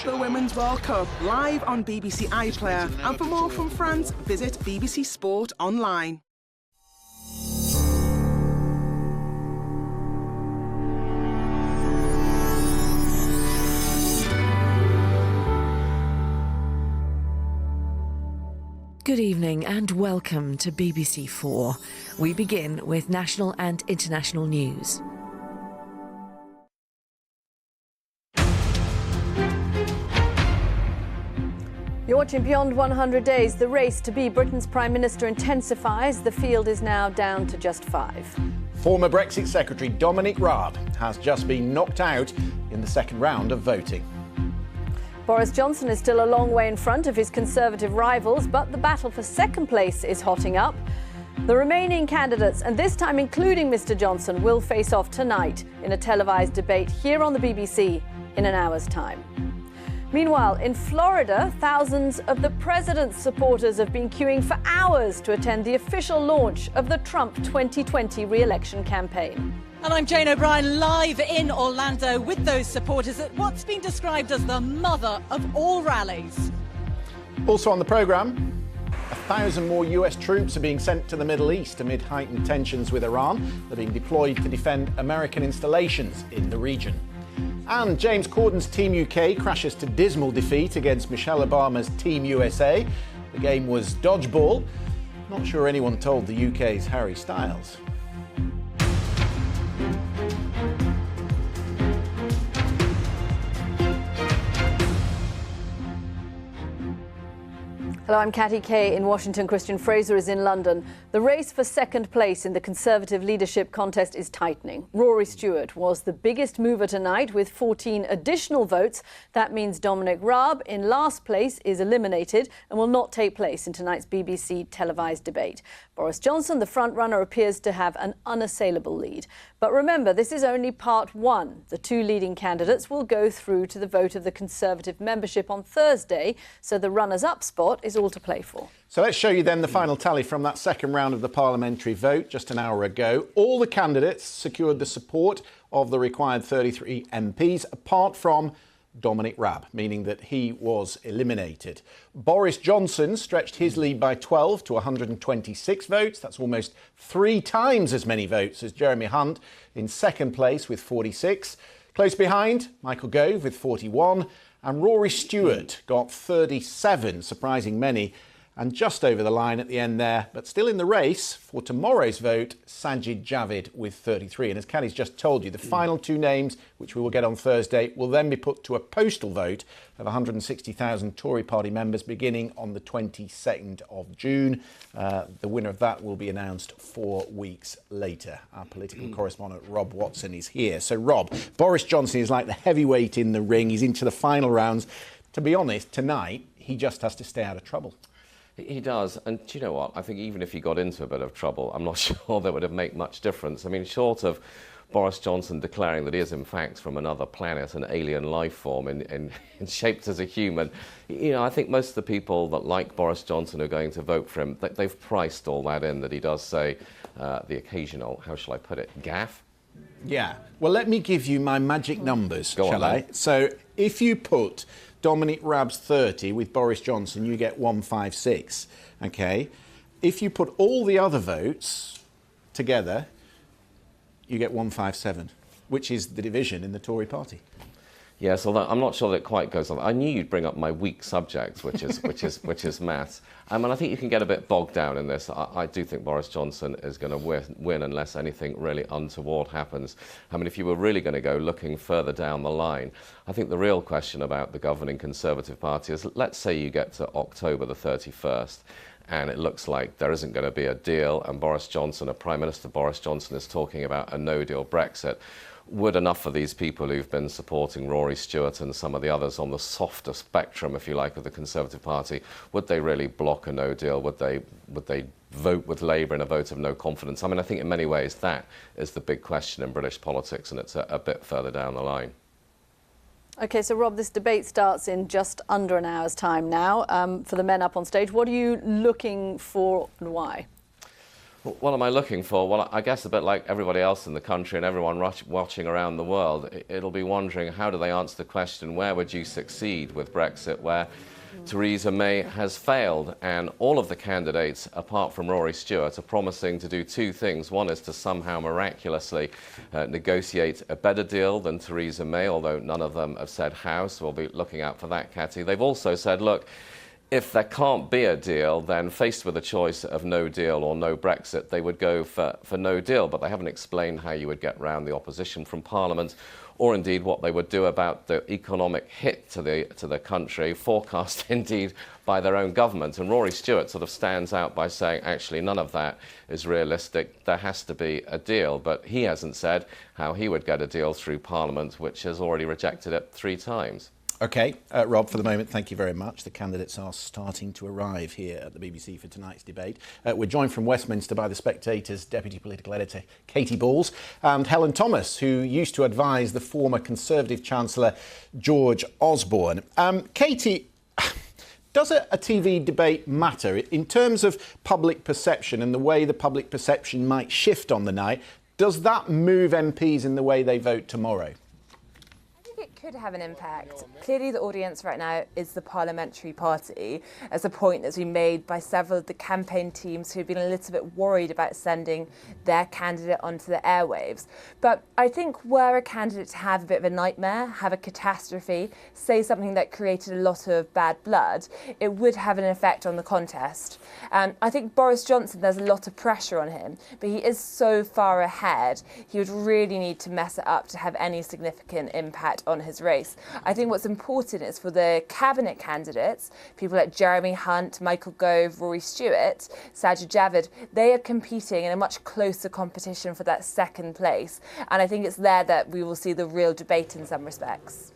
the Women's World Cup live on BBC iPlayer. And for more from France, visit BBC Sport Online. Good evening and welcome to BBC 4. We begin with national and international news. You're watching Beyond 100 Days. The race to be Britain's Prime Minister intensifies. The field is now down to just 5. Former Brexit Secretary Dominic Raab has just been knocked out in the second round of voting. Boris Johnson is still a long way in front of his Conservative rivals, but the battle for second place is hotting up. The remaining candidates, and this time including Mr Johnson, will face off tonight in a televised debate here on the BBC in an hour's time. Meanwhile, in Florida, thousands of the president's supporters have been queuing for hours to attend the official launch of the Trump 2020 re-election campaign. And I'm Jane O'Brien, live in Orlando with those supporters at what's been described as the mother of all rallies. Also on the programme, 1,000 more US troops are being sent to the Middle East amid heightened tensions with Iran. They're being deployed to defend American installations in the region. And James Corden's Team UK crashes to dismal defeat against Michelle Obama's Team USA. The game was dodgeball. Not sure anyone told the UK's Harry Styles. Hello, I'm Katty Kay in Washington. Christian Fraser is in London. The race for second place in the Conservative leadership contest is tightening. Rory Stewart was the biggest mover tonight with 14 additional votes. That means Dominic Raab in last place is eliminated and will not take place in tonight's BBC televised debate. Boris Johnson, the frontrunner, appears to have an unassailable lead. But remember, this is only part one. The two leading candidates will go through to the vote of the Conservative membership on Thursday, so the runners-up spot is all to play for. So let's show you then the final tally from that second round of the parliamentary vote just an hour ago. All the candidates secured the support of the required 33 MPs, apart from Dominic Raab, meaning that he was eliminated. Boris Johnson stretched his lead by 12 to 126 votes. That's almost 3 times as many votes as Jeremy Hunt in second place with 46. Close behind, Michael Gove with 41. And Rory Stewart got 37, surprising many, and just over the line at the end there, but still in the race for tomorrow's vote, Sajid Javid with 33. And as Katty's just told you, the final 2 names, which we will get on Thursday, will then be put to a postal vote of 160,000 Tory party members beginning on the 22nd of June. The winner of that will be announced 4 weeks later. Our political correspondent Rob Watson is here. So Rob, Boris Johnson is like the heavyweight in the ring. He's into the final rounds. To be honest, tonight, he just has to stay out of trouble. He does, and do you know what? I think even if he got into a bit of trouble, I'm not sure that would have made much difference. I mean, short of Boris Johnson declaring that he is in fact from another planet, an alien life form and shaped as a human, you know, I think most of the people that like Boris Johnson are going to vote for him, they've priced all that in, that he does say the occasional, how shall I put it, gaffe. Yeah, well, let me give you my magic numbers, shall I? Then. So if you put Dominic Raab's 30 with Boris Johnson, you get 156, OK? If you put all the other votes together, you get 157, which is the division in the Tory party. Yes, although I'm not sure that it quite goes on. I knew you'd bring up my weak subject, which is maths. And I think you can get a bit bogged down in this. I do think Boris Johnson is going to win unless anything really untoward happens. I mean, if you were really going to go looking further down the line, I think the real question about the governing Conservative Party is, let's say you get to October the 31st, and it looks like there isn't going to be a deal, and Boris Johnson, Prime Minister Boris Johnson, is talking about a no-deal Brexit. Would enough of these people who've been supporting Rory Stewart and some of the others on the softer spectrum, if you like, of the Conservative Party, would they really block a no deal? Would they vote with Labour in a vote of no confidence? I mean, I think in many ways that is the big question in British politics, and it's a bit further down the line. OK, so Rob, this debate starts in just under an hour's time now for the men up on stage. What are you looking for and why? What am I looking for? Well, I guess a bit like everybody else in the country and everyone watching around the world, it'll be wondering how do they answer the question, where would you succeed with Brexit, where Theresa May has failed? And all of the candidates, apart from Rory Stewart, are promising to do two things. One is to somehow miraculously negotiate a better deal than Theresa May, although none of them have said how, so we'll be looking out for that, Katty. They've also said, look, if there can't be a deal, then faced with a choice of no deal or no Brexit, they would go for no deal. But they haven't explained how you would get round the opposition from Parliament, or indeed what they would do about the economic hit to the country, forecast indeed by their own government. And Rory Stewart sort of stands out by saying, actually, none of that is realistic. There has to be a deal. But he hasn't said how he would get a deal through Parliament, which has already rejected it 3 times. OK, Rob, for the moment, thank you very much. The candidates are starting to arrive here at the BBC for tonight's debate. We're joined from Westminster by The Spectator's Deputy Political Editor, Katy Balls, and Helen Thomas, who used to advise the former Conservative Chancellor, George Osborne. Katy, does a TV debate matter in terms of public perception and the way the public perception might shift on the night? Does that move MPs in the way they vote tomorrow? It could have an impact. Clearly the audience right now is the parliamentary party, as a point that's been made by several of the campaign teams who've been a little bit worried about sending their candidate onto the airwaves. But I think were a candidate to have a bit of a nightmare, have a catastrophe, say something that created a lot of bad blood, it would have an effect on the contest. I think Boris Johnson, there's a lot of pressure on him, but he is so far ahead, he would really need to mess it up to have any significant impact on his race. I think what's important is for the cabinet candidates, people like Jeremy Hunt, Michael Gove, Rory Stewart, Sajid Javid, they are competing in a much closer competition for that second place. And I think it's there that we will see the real debate in some respects.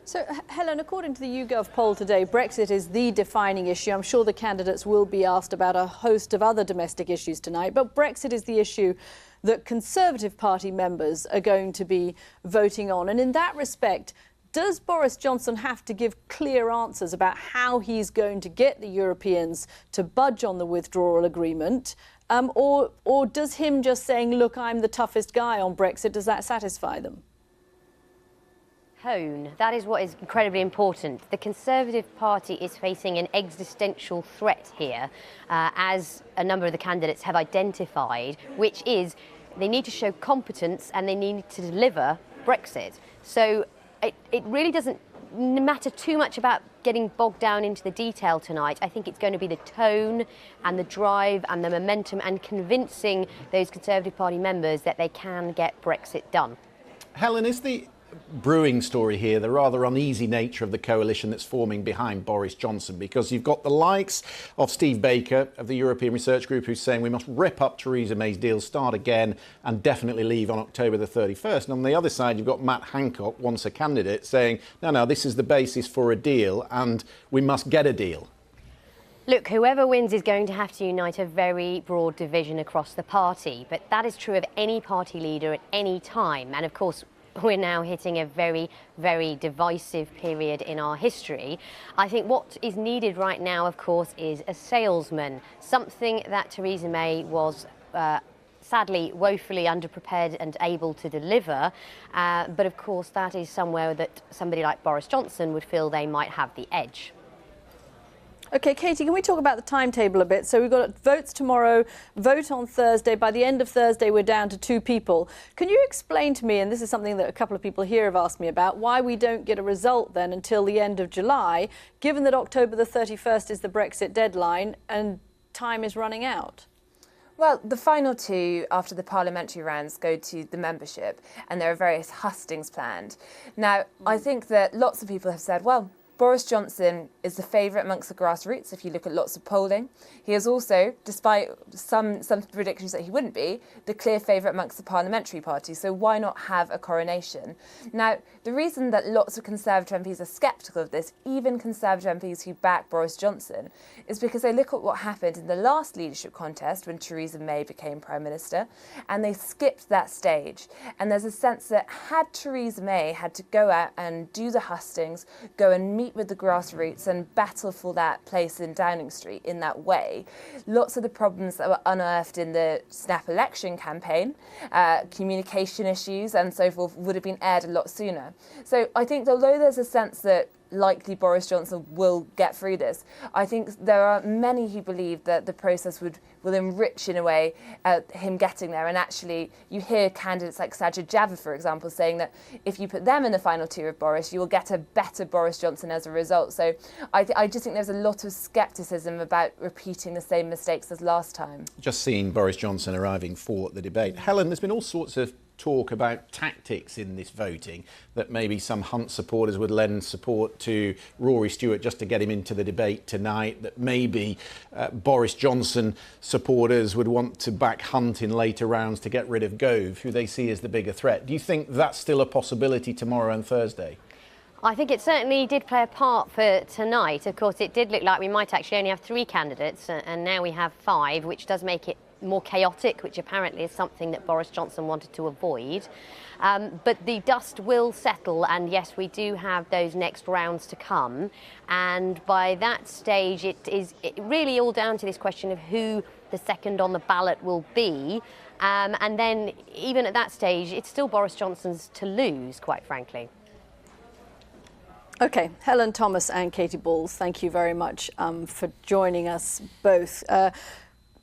So, Helen, according to the YouGov poll today, Brexit is the defining issue. I'm sure the candidates will be asked about a host of other domestic issues tonight, but Brexit is the issue that Conservative Party members are going to be voting on. And in that respect, does Boris Johnson have to give clear answers about how he's going to get the Europeans to budge on the withdrawal agreement? Or does him just saying, look, I'm the toughest guy on Brexit, does that satisfy them? Tone. That is what is incredibly important. The Conservative Party is facing an existential threat here, as a number of the candidates have identified, which is they need to show competence and they need to deliver Brexit. So it really doesn't matter too much about getting bogged down into the detail tonight. I think it's going to be the tone and the drive and the momentum and convincing those Conservative Party members that they can get Brexit done. Helen, is the brewing story here the rather uneasy nature of the coalition that's forming behind Boris Johnson? Because you've got the likes of Steve Baker of the European Research Group, who's saying we must rip up Theresa May's deal, start again and definitely leave on October the 31st. And on the other side, you've got Matt Hancock, once a candidate, saying no, this is the basis for a deal and we must get a deal. Look, whoever wins is going to have to unite a very broad division across the party. But that is true of any party leader at any time. And of course, we're now hitting a very, very divisive period in our history. I think what is needed right now, of course, is a salesman, something that Theresa May was sadly woefully underprepared and able to deliver. But of course, that is somewhere that somebody like Boris Johnson would feel they might have the edge. OK, Katy, can we talk about the timetable a bit? So we've got votes tomorrow, vote on Thursday. By the end of Thursday, we're down to 2 people. Can you explain to me, and this is something that a couple of people here have asked me about, why we don't get a result then until the end of July, given that October the 31st is the Brexit deadline and time is running out? Well, the final 2 after the parliamentary rounds go to the membership, and there are various hustings planned. Now, I think that lots of people have said, well, Boris Johnson is the favourite amongst the grassroots, if you look at lots of polling. He is also, despite some predictions that he wouldn't be, the clear favourite amongst the parliamentary party. So why not have a coronation? Now, the reason that lots of Conservative MPs are sceptical of this, even Conservative MPs who back Boris Johnson, is because they look at what happened in the last leadership contest when Theresa May became Prime Minister, and they skipped that stage. And there's a sense that had Theresa May had to go out and do the hustings, go and meet meet with the grassroots and battle for that place in Downing Street in that way, lots of the problems that were unearthed in the snap election campaign, communication issues and so forth, would have been aired a lot sooner. So I think although there's a sense that likely Boris Johnson will get through this, I think there are many who believe that the process will enrich in a way him getting there. And actually you hear candidates like Sajid Javid, for example, saying that if you put them in the final two of Boris, you will get a better Boris Johnson as a result. So I just think there's a lot of scepticism about repeating the same mistakes as last time. Just seeing Boris Johnson arriving for the debate. Helen, there's been all sorts of talk about tactics in this voting, that maybe some Hunt supporters would lend support to Rory Stewart just to get him into the debate tonight, that maybe Boris Johnson supporters would want to back Hunt in later rounds to get rid of Gove, who they see as the bigger threat. Do you think that's still a possibility tomorrow and Thursday? I think it certainly did play a part for tonight. Of course, it did look like we might actually only have 3 candidates, and now we have 5, which does make it more chaotic, which apparently is something that Boris Johnson wanted to avoid. But the dust will settle, and yes, we do have those next rounds to come. And by that stage, it really all down to this question of who the second on the ballot will be. And then even at that stage, it's still Boris Johnson's to lose, quite frankly. OK, Helen Thomas and Katie Balls, thank you very much for joining us both.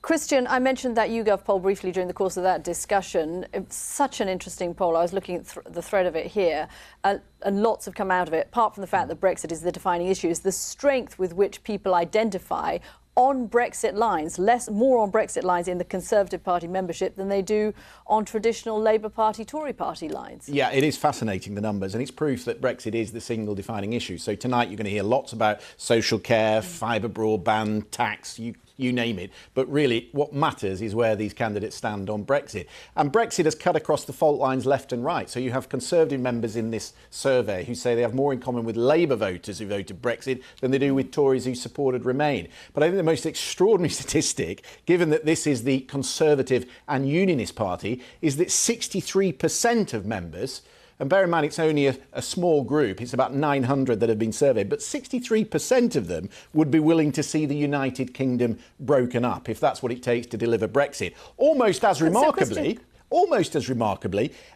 Christian, I mentioned that YouGov poll briefly during the course of that discussion. It's such an interesting poll. I was looking at the thread of it here, and lots have come out of it. Apart from the fact that Brexit is the defining issue, is the strength with which people identify on Brexit lines, more on Brexit lines in the Conservative Party membership than they do on traditional Labour Party, Tory Party lines. Yeah, it is fascinating, the numbers, and it's proof that Brexit is the single defining issue. So tonight you're going to hear lots about social care, fibre broadband, tax, you name it. But really, what matters is where these candidates stand on Brexit. And Brexit has cut across the fault lines left and right. So you have Conservative members in this survey who say they have more in common with Labour voters who voted Brexit than they do with Tories who supported Remain. But I think the most extraordinary statistic, given that this is the Conservative and Unionist Party, is that 63% of members, and bear in mind it's only a small group, it's about 900 that have been surveyed, but 63% of them would be willing to see the United Kingdom broken up if that's what it takes to deliver Brexit. Almost as remarkably,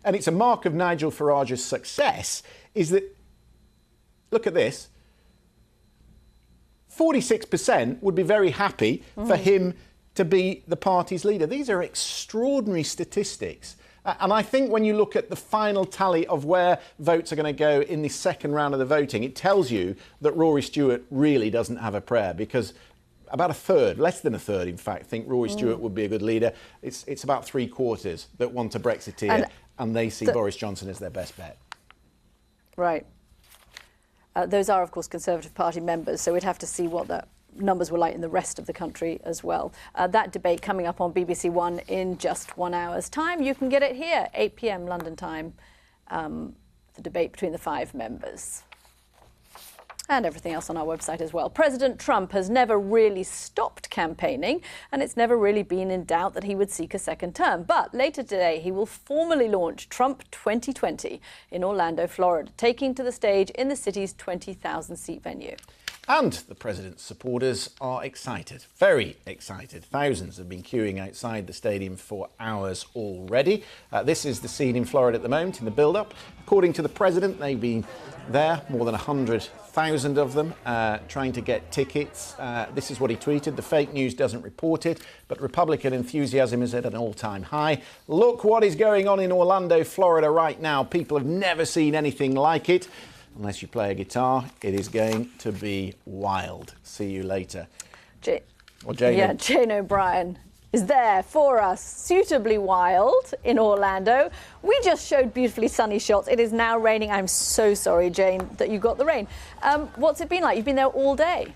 and it's a mark of Nigel Farage's success, is that, look at this, 46% would be very happy for him to be the party's leader. These are extraordinary statistics. And I think when you look at the final tally of where votes are going to go in the second round of the voting, it tells you that Rory Stewart really doesn't have a prayer, because about a third, less than a third, in fact, think Rory Stewart would be a good leader. It's about 3/4 that want a Brexiteer, and they see Boris Johnson as their best bet. Right. Those are, of course, Conservative Party members, so we'd have to see what the numbers were like in the rest of the country as well. That debate coming up on BBC One in just 1 hour's time. You can get it here, 8 p.m. London time, the debate between the 5 members. And everything else on our website as well. President Trump has never really stopped campaigning, and it's never really been in doubt that he would seek a second term. But later today, he will formally launch Trump 2020 in Orlando, Florida, taking to the stage in the city's 20,000-seat venue. And the president's supporters are excited, very excited. Thousands have been queuing outside the stadium for hours already. This is the scene in Florida at the moment in the build-up. According to the president, they've been there, more than 100,000 of them, trying to get tickets. This is what he tweeted. The fake news doesn't report it, but Republican enthusiasm is at an all-time high. Look what is going on in Orlando, Florida right now. People have never seen anything like it. Unless you play a guitar, it is going to be wild. See you later. Jane O'Brien is there for us, suitably wild in Orlando. We just showed beautifully sunny shots. It is now raining. I'm so sorry, Jane, that you got the rain. What's it been like? You've been there all day.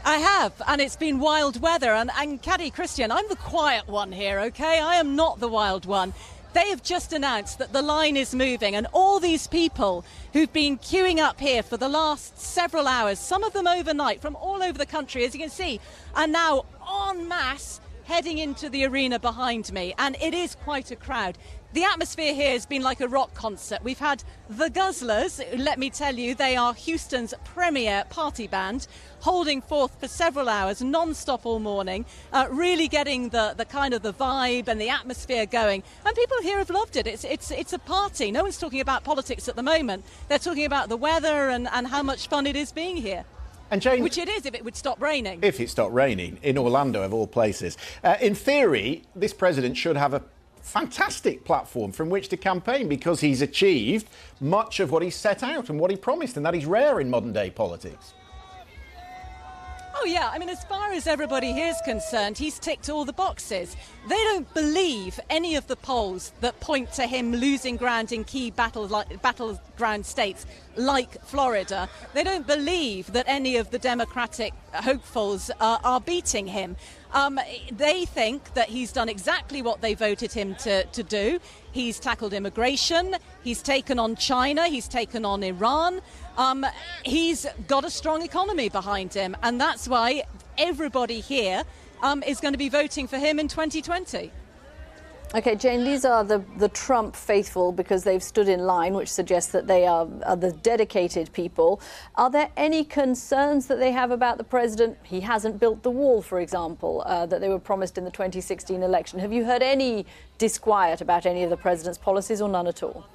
I have, and it's been wild weather. And Katty, Christian, I'm the quiet one here, OK? I am not the wild one. They have just announced that the line is moving, and all these people who've been queuing up here for the last several hours, some of them overnight from all over the country, as you can see, are now en masse heading into the arena behind me, and it is quite a crowd. The atmosphere here has been like a rock concert. We've had the Guzzlers, let me tell you, they are Houston's premier party band, holding forth for several hours, non-stop all morning, really getting the kind of the vibe and the atmosphere going. And people here have loved it. It's a party. No one's talking about politics at the moment. They're talking about the weather and how much fun it is being here. And Jane, which it is if it would stop raining. If it stopped raining, in Orlando of all places. In theory, this president should have a fantastic platform from which to campaign because he's achieved much of what he set out and what he promised, and that is rare in modern day politics. Oh, yeah. I mean, as far as everybody here is concerned, he's ticked all the boxes. They don't believe any of the polls that point to him losing ground in key battleground states like Florida. They don't believe that any of the Democratic hopefuls are beating him. They think that he's done exactly what they voted him to do. He's tackled immigration, he's taken on China, he's taken on Iran. He's got a strong economy behind him, and that's why everybody here is going to be voting for him in 2020. OK, Jane, these are the Trump faithful because they've stood in line, which suggests that they are the dedicated people. Are there any concerns that they have about the president? He hasn't built the wall, for example, that they were promised in the 2016 election. Have you heard any disquiet about any of the president's policies or none at all?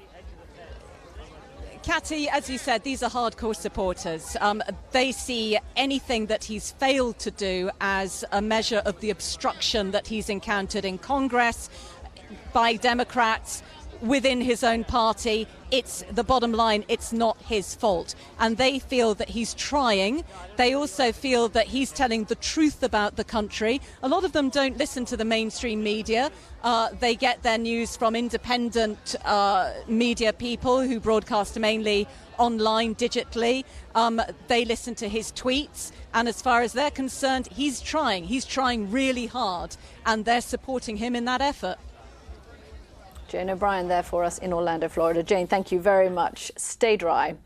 Katty, as you said, these are hardcore supporters. They see anything that he's failed to do as a measure of the obstruction that he's encountered in Congress by Democrats within his own party. It's the bottom line, it's not his fault. And they feel that he's trying. They also feel that he's telling the truth about the country. A lot of them don't listen to the mainstream media. They get their news from independent media people who broadcast mainly online, digitally. They listen to his tweets. And as far as they're concerned, he's trying. He's trying really hard. And they're supporting him in that effort. Jane O'Brien there for us in Orlando, Florida. Jane, thank you very much. Stay dry.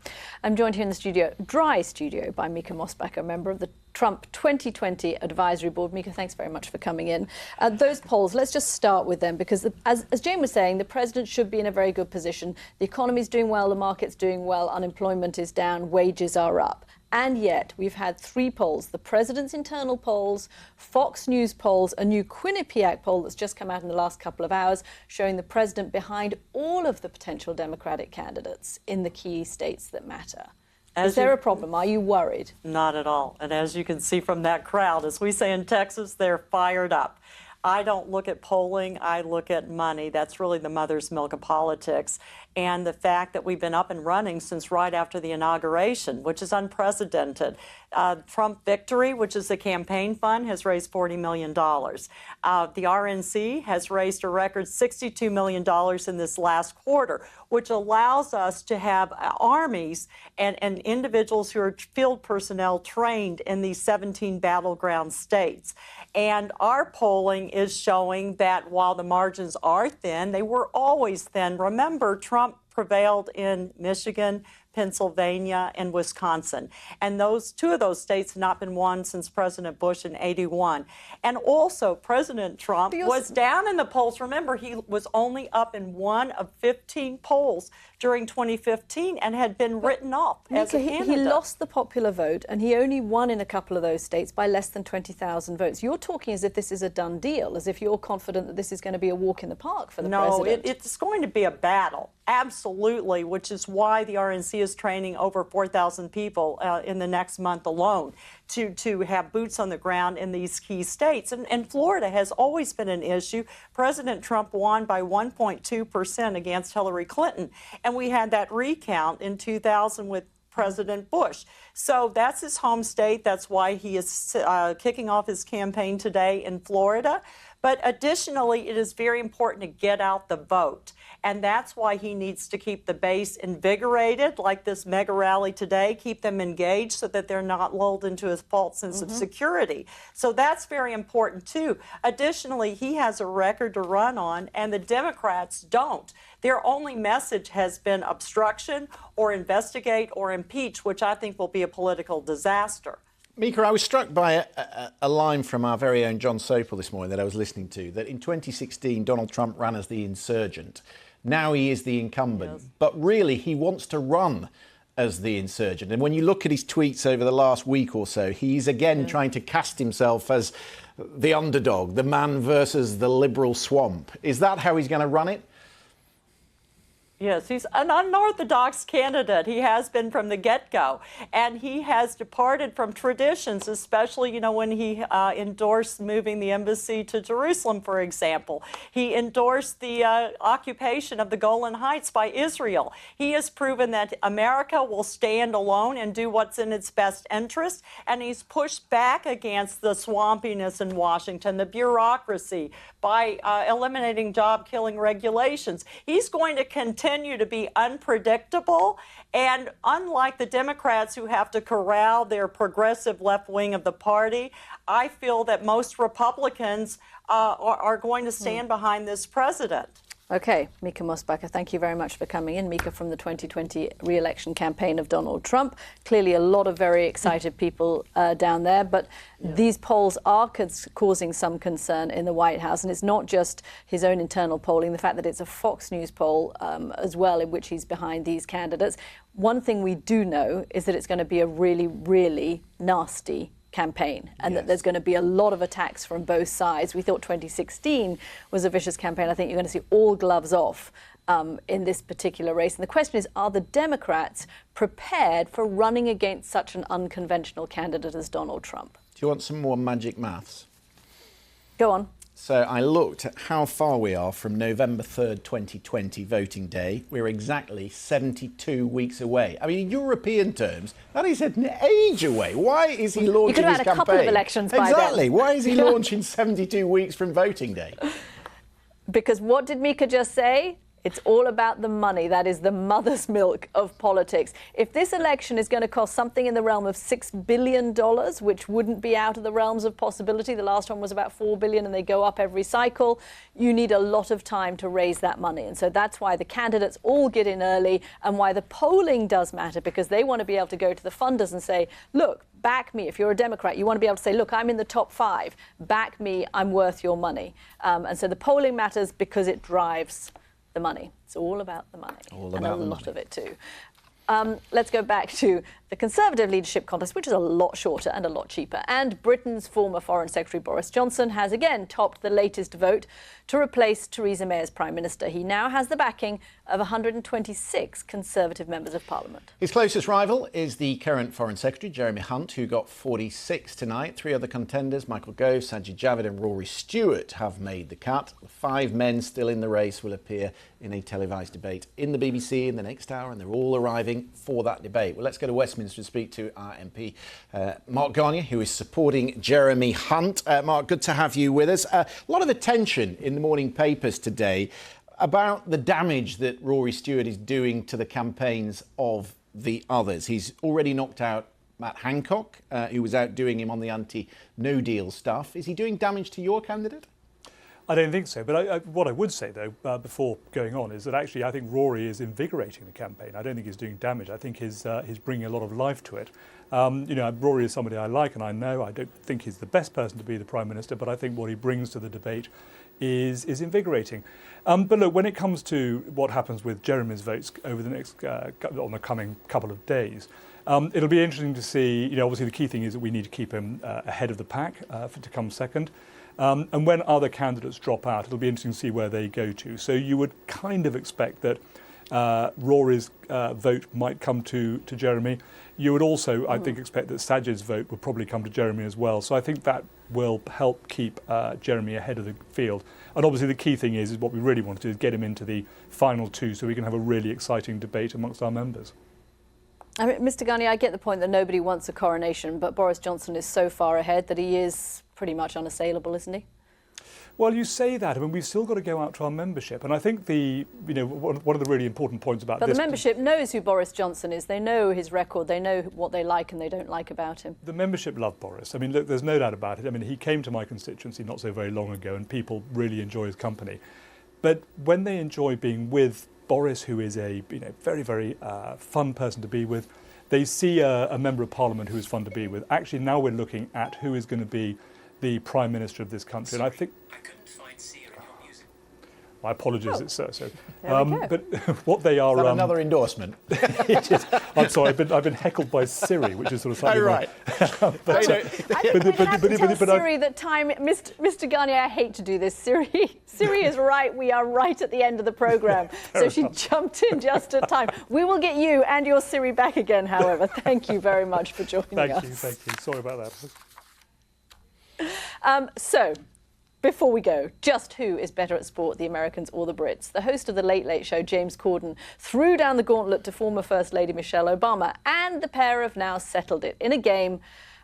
I'm joined here in the studio, dry studio, by Mika Mosbacher, member of the Trump 2020 Advisory Board. Mika, thanks very much for coming in. Those polls, let's just start with them because, as Jane was saying, the president should be in a very good position. The economy's doing well, the market's doing well, unemployment is down, wages are up. And yet we've had three polls, the president's internal polls, Fox News polls, a new Quinnipiac poll that's just come out in the last couple of hours showing the president behind all of the potential Democratic candidates in the key states that matter. Is there a problem? Are you worried? Not at all. And as you can see from that crowd, as we say in Texas, they're fired up. I don't look at polling, I look at money. That's really the mother's milk of politics. And the fact that we've been up and running since right after the inauguration, which is unprecedented. Trump Victory, which is the campaign fund, has raised $40 million. The RNC has raised a record $62 million in this last quarter, which allows us to have armies and individuals who are field personnel trained in these 17 battleground states. And our polling is showing that while the margins are thin, they were always thin. Remember, Trump prevailed in Michigan, Pennsylvania, and Wisconsin. And two of those states have not been won since President Bush in '81. And also, President Trump was down in the polls. Remember, he was only up in one of 15 polls during 2015 and had been written off as a candidate. He lost the popular vote, and he only won in a couple of those states by less than 20,000 votes. You're talking as if this is a done deal, as if you're confident that this is going to be a walk in the park for the president. No, it's going to be a battle, absolutely, which is why the RNC is training over 4,000 people in the next month alone to have boots on the ground in these key states. And Florida has always been an issue. President Trump won by 1.2% against Hillary Clinton. And we had that recount in 2000 with President Bush. So that's his home state. That's why he is kicking off his campaign today in Florida. But additionally, it is very important to get out the vote. And that's why he needs to keep the base invigorated, like this mega rally today, keep them engaged so that they're not lulled into a false sense of security. So that's very important, too. Additionally, he has a record to run on, and the Democrats don't. Their only message has been obstruction or investigate or impeach, which I think will be a political disaster. Mika, I was struck by a line from our very own John Sopel this morning that I was listening to, that in 2016 Donald Trump ran as the insurgent. Now he is the incumbent. Yes. But really, he wants to run as the insurgent. And when you look at his tweets over the last week or so, he's again trying to cast himself as the underdog, the man versus the liberal swamp. Is that how he's going to run it? Yes, he's an unorthodox candidate. He has been from the get-go. And he has departed from traditions, especially, you know, when he endorsed moving the embassy to Jerusalem, for example. He endorsed the occupation of the Golan Heights by Israel. He has proven that America will stand alone and do what's in its best interest. And he's pushed back against the swampiness in Washington, the bureaucracy, by eliminating job-killing regulations. He's going to continue to be unpredictable, and unlike the Democrats who have to corral their progressive left wing of the party, I feel that most Republicans are going to stand behind this president. Okay, Mika Mosbacher, thank you very much for coming in. Mika from the 2020 re-election campaign of Donald Trump. Clearly a lot of very excited people down there, but these polls are causing some concern in the White House, and it's not just his own internal polling, the fact that it's a Fox News poll as well, in which he's behind these candidates. One thing we do know is that it's going to be a really, really nasty campaign, and that there's going to be a lot of attacks from both sides. We thought 2016 was a vicious campaign. I think you're going to see all gloves off in this particular race. And the question is, are the Democrats prepared for running against such an unconventional candidate as Donald Trump? Do you want some more magic maths? Go on. So I looked at how far we are from November 3rd, 2020, voting day. We're exactly 72 weeks away. I mean, in European terms, that is an age away. Why is he launching his campaign? You could have had a couple of elections by then. Exactly. Why is he launching 72 weeks from voting day? Because what did Mika just say? It's all about the money. That is the mother's milk of politics. If this election is going to cost something in the realm of $6 billion, which wouldn't be out of the realms of possibility, the last one was about $4 billion and they go up every cycle, you need a lot of time to raise that money. And so that's why the candidates all get in early, and why the polling does matter, because they want to be able to go to the funders and say, look, back me. If you're a Democrat, you want to be able to say, look, I'm in the top 5. Back me. I'm worth your money. And so the polling matters because it drives the money. It's all about the money. And a lot of it too. Let's go back to the Conservative leadership contest, which is a lot shorter and a lot cheaper. And Britain's former Foreign Secretary Boris Johnson has again topped the latest vote to replace Theresa May as Prime Minister. He now has the backing of 126 Conservative members of Parliament. His closest rival is the current Foreign Secretary, Jeremy Hunt, who got 46 tonight. 3 other contenders, Michael Gove, Sajid Javid and Rory Stewart, have made the cut. The 5 men still in the race will appear in a televised debate in the BBC in the next hour, and they're all arriving for that debate. Well, let's go to Westminster to speak to our MP, Mark Garnier, who is supporting Jeremy Hunt. Mark, good to have you with us. A lot of attention in the morning papers today about the damage that Rory Stewart is doing to the campaigns of the others. He's already knocked out Matt Hancock, who was outdoing him on the anti-no deal stuff. Is he doing damage to your candidate? I don't think so. But what I would say, though, before going on, is that actually I think Rory is invigorating the campaign. I don't think he's doing damage. I think he's bringing a lot of life to it. Rory is somebody I like and I know. I don't think he's the best person to be the Prime Minister, but I think what he brings to the debate is invigorating. But look, when it comes to what happens with Jeremy's votes over the next on the coming couple of days, it'll be interesting to see. Obviously the key thing is that we need to keep him ahead of the pack to come second. And when other candidates drop out, it'll be interesting to see where they go to. So you would kind of expect that Rory's vote might come to Jeremy. You would also, I think, expect that Sajid's vote would probably come to Jeremy as well. So I think that will help keep Jeremy ahead of the field. And obviously the key thing is what we really want to do is get him into the final 2 so we can have a really exciting debate amongst our members. I mean, Mr. Garnier, I get the point that nobody wants a coronation, but Boris Johnson is so far ahead that he is pretty much unassailable, isn't he? Well, you say that. I mean, we've still got to go out to our membership. And I think one of the really important points about this... But the membership knows who Boris Johnson is. They know his record. They know what they like and they don't like about him. The membership love Boris. I mean, look, there's no doubt about it. I mean, he came to my constituency not so very long ago and people really enjoy his company. But when they enjoy being with Boris, who is a very, very fun person to be with, they see a member of Parliament who is fun to be with. Actually, now we're looking at who is going to be the Prime Minister of this country. And I think... I couldn't find Siri on music. My apologies, it's so. But what they are... Is that another endorsement? It is. I'm sorry, I've been heckled by Siri, which is sort of slightly... Oh, right. I have to tell Siri that time... Mr. Garnier, I hate to do this. Siri is right. We are right at the end of the programme. So she jumped in just at time. We will get you and your Siri back again, however. Thank you very much for joining us. Thank you. Sorry about that. So, before we go, just who is better at sport, the Americans or the Brits? The host of The Late Late Show, James Corden, threw down the gauntlet to former First Lady Michelle Obama, and the pair have now settled it in a game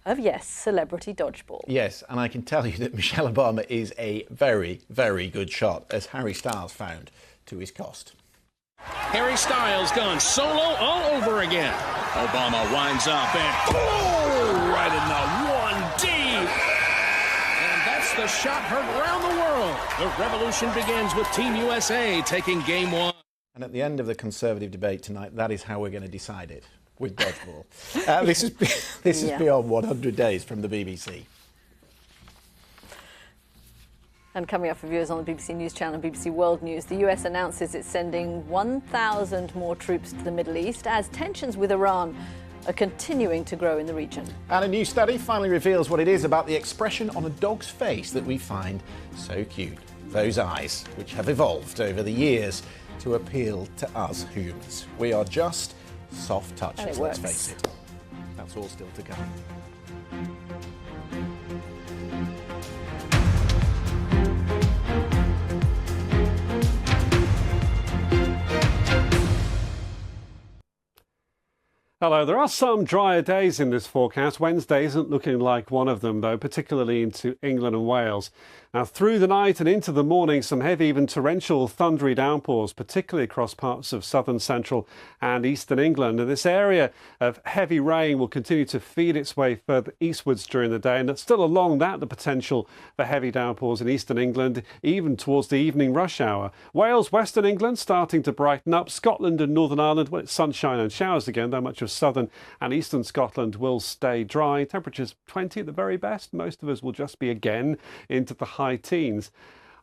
of, yes, celebrity dodgeball. Yes, and I can tell you that Michelle Obama is a very, very good shot, as Harry Styles found to his cost. Harry Styles gone solo all over again. Obama winds up and boom, right in the 1D. And that's the shot heard around the world. The revolution begins with Team USA taking game one. And at the end of the Conservative debate tonight, that is how we're going to decide it, with dodgeball. This is beyond 100 days from the BBC. And coming up for viewers on the BBC News Channel and BBC World News, the US announces it's sending 1,000 more troops to the Middle East as tensions with Iran are continuing to grow in the region. And a new study finally reveals what it is about the expression on a dog's face that we find so cute. Those eyes, which have evolved over the years to appeal to us humans. We are just soft touches, let's face it. That's all still to come. Hello, there are some drier days in this forecast. Wednesday isn't looking like one of them, though, particularly into England and Wales. Now, through the night and into the morning, some heavy, even torrential, thundery downpours, particularly across parts of southern, central and eastern England. And this area of heavy rain will continue to feed its way further eastwards during the day. And still along that, the potential for heavy downpours in eastern England, even towards the evening rush hour. Wales, western England starting to brighten up. Scotland and Northern Ireland, well, it's sunshine and showers again, though much of southern and eastern Scotland will stay dry. Temperatures 20 at the very best. Most of us will just be again into the high teens.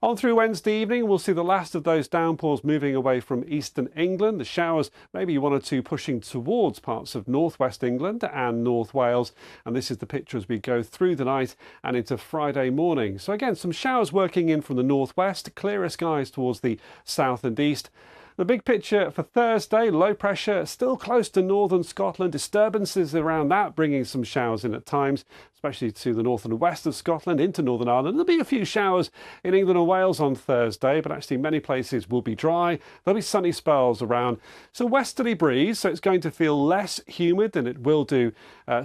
On through Wednesday evening, we'll see the last of those downpours moving away from eastern England. The showers, maybe one or two pushing towards parts of northwest England and North Wales. And this is the picture as we go through the night and into Friday morning. So again, some showers working in from the northwest, clearer skies towards the south and east. The big picture for Thursday, low pressure still close to northern Scotland, disturbances around that bringing some showers in at times, especially to the north and west of Scotland into Northern Ireland. There'll be a few showers in England and Wales on Thursday, but actually many places will be dry. There'll be sunny spells around. So westerly breeze, so it's going to feel less humid than it will do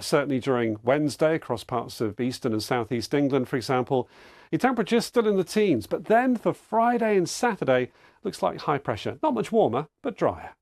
certainly during Wednesday across parts of eastern and southeast England, for example. Your temperatures still in the teens, but then for Friday and Saturday, looks like high pressure. Not much warmer, but drier.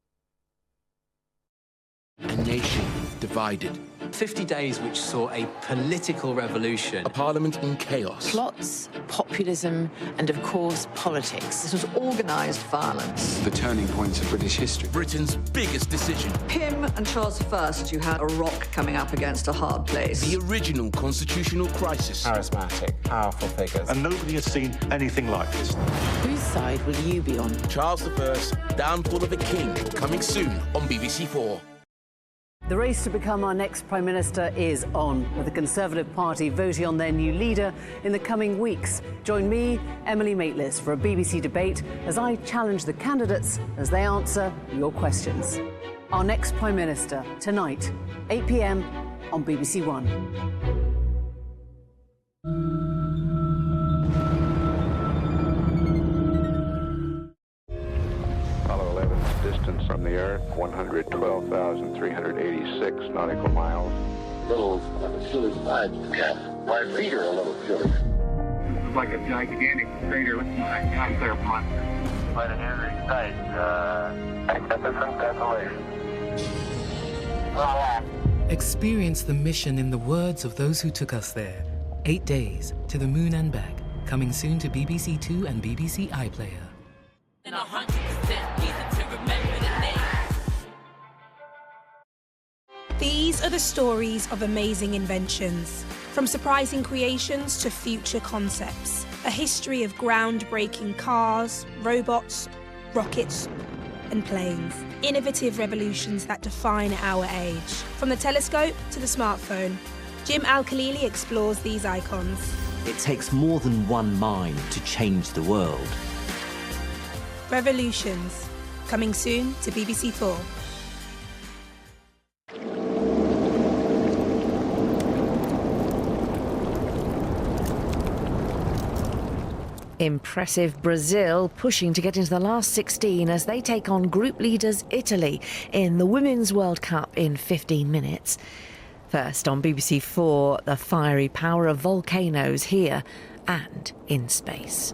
A nation divided. 50 days which saw a political revolution. A parliament in chaos. Plots, populism, and of course, politics. This was organised violence. The turning points of British history. Britain's biggest decision. Pym and Charles I, you had a rock coming up against a hard place. The original constitutional crisis. Charismatic, powerful figures. And nobody has seen anything like this. Whose side will you be on? Charles I, Downfall of a King, coming soon on BBC 4. The race to become our next Prime Minister is on, with the Conservative Party voting on their new leader in the coming weeks. Join me, Emily Maitlis, for a BBC debate as I challenge the candidates as they answer your questions. Our next Prime Minister, tonight, 8 p.m. on BBC One. Distance from the Earth, 112,386 nautical miles. Little silly side cap. My feet are a little silly. It's like a gigantic crater looking like out there, month. By the nearest site, magnificent desolation. Experience the mission in the words of those who took us there. 8 days to the moon and back. Coming soon to BBC Two and BBC iPlayer. And 100% reason to remember the name. These are the stories of amazing inventions. From surprising creations to future concepts, a history of groundbreaking cars, robots, rockets, and planes. Innovative revolutions that define our age. From the telescope to the smartphone, Jim Al-Khalili explores these icons. It takes more than one mind to change the world. Revolutions, coming soon to BBC 4. Impressive Brazil pushing to get into the last 16 as they take on group leaders Italy in the Women's World Cup in 15 minutes. First on BBC 4, the fiery power of volcanoes here and in space.